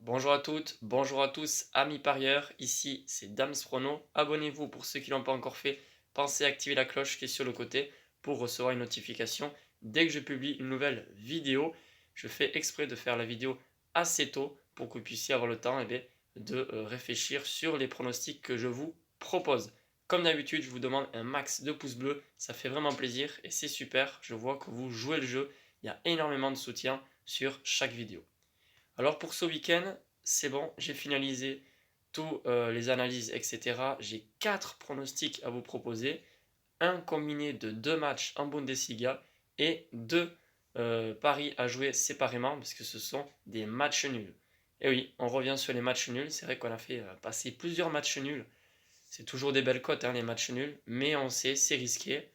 Bonjour à toutes, bonjour à tous, amis parieurs, ici c'est Dams Prono. Abonnez-vous pour ceux qui ne l'ont pas encore fait. Pensez à activer la cloche qui est sur le côté pour recevoir une notification dès que je publie une nouvelle vidéo. Je fais exprès de faire la vidéo assez tôt pour que vous puissiez avoir le temps de réfléchir sur les pronostics que je vous propose. Comme d'habitude, je vous demande un max de pouces bleus, ça fait vraiment plaisir et c'est super. Je vois que vous jouez le jeu, il y a énormément de soutien sur chaque vidéo. Alors pour ce week-end, c'est bon, j'ai finalisé toutes les analyses, etc. J'ai 4 pronostics à vous proposer. Un combiné de 2 matchs en Bundesliga et 2 paris à jouer séparément parce que ce sont des matchs nuls. Et oui, on revient sur les matchs nuls. C'est vrai qu'on a fait passer plusieurs matchs nuls. C'est toujours des belles cotes, hein, les matchs nuls, mais on sait, c'est risqué.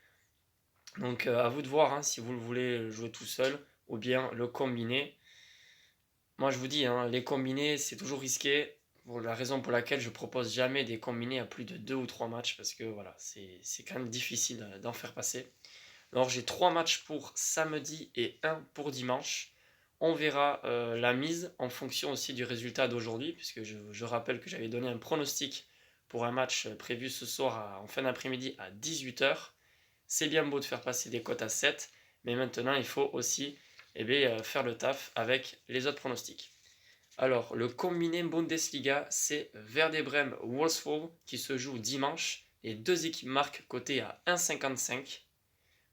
Donc à vous de voir hein, si vous le voulez jouer tout seul ou bien le combiner. Moi, je vous dis, hein, les combinés, c'est toujours risqué. Pour la raison pour laquelle je propose jamais des combinés à plus de 2 ou 3 matchs, parce que voilà, c'est quand même difficile d'en faire passer. Alors, j'ai 3 matchs pour samedi et un pour dimanche. On verra la mise en fonction aussi du résultat d'aujourd'hui, puisque je rappelle que j'avais donné un pronostic pour un match prévu ce soir en fin d'après-midi à 18 h. C'est bien beau de faire passer des cotes à 7, mais maintenant il faut aussi faire le taf avec les autres pronostics. Alors, le combiné Bundesliga, c'est Werder Bremen-Wolfsburg qui se joue dimanche. Les deux équipes marquent coté à 1,55,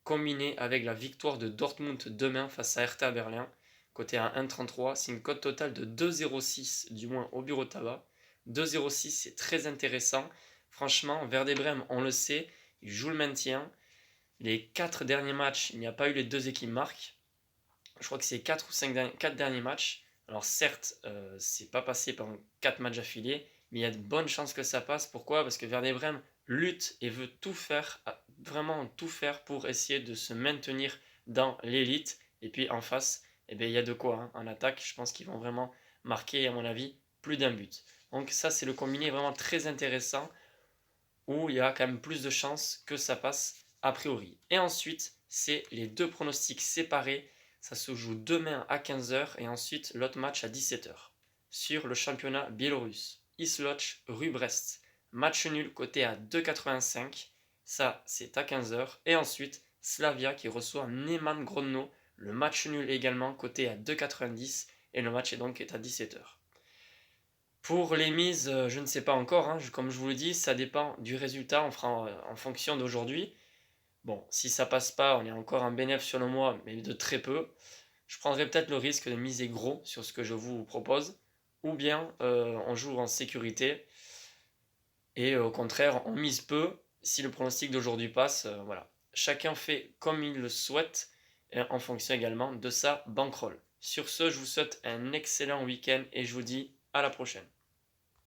combiné avec la victoire de Dortmund demain face à Hertha Berlin, coté à 1,33. C'est une cote totale de 2,06, du moins au bureau de tabac. 2,06, c'est très intéressant. Franchement, Werder Bremen, on le sait, il joue le maintien. Les 4 derniers matchs, il n'y a pas eu les deux équipes marquent. Je crois que c'est 4 ou 5 4 derniers matchs. Alors certes, c'est pas passé pendant 4 matchs affiliés, mais il y a de bonnes chances que ça passe. Pourquoi? Parce que Werder Bremen lutte et veut tout faire, vraiment tout faire pour essayer de se maintenir dans l'élite. Et puis en face, il y a de quoi. Hein. En attaque, je pense qu'ils vont vraiment marquer, à mon avis, plus d'un but. Donc ça, c'est le combiné vraiment très intéressant où il y a quand même plus de chances que ça passe a priori. Et ensuite, c'est les deux pronostics séparés. Ça se joue demain à 15 h et ensuite l'autre match à 17 h. Sur le championnat biélorusse, Isloch rue Brest. Match nul coté à 2,85. Ça, c'est à 15 h. Et ensuite, Slavia qui reçoit Neman Grodno. Le match nul également coté à 2,90. Et le match est à 17 h. Pour les mises, je ne sais pas encore, hein, comme je vous le dis, ça dépend du résultat, on fera en fonction d'aujourd'hui. Bon, si ça passe pas, on est encore en bénéf sur le mois, mais de très peu. Je prendrai peut-être le risque de miser gros sur ce que je vous propose, ou bien on joue en sécurité, et au contraire, on mise peu si le pronostic d'aujourd'hui passe. Voilà. Chacun fait comme il le souhaite, en fonction également de sa bankroll. Sur ce, je vous souhaite un excellent week-end et je vous dis à la prochaine.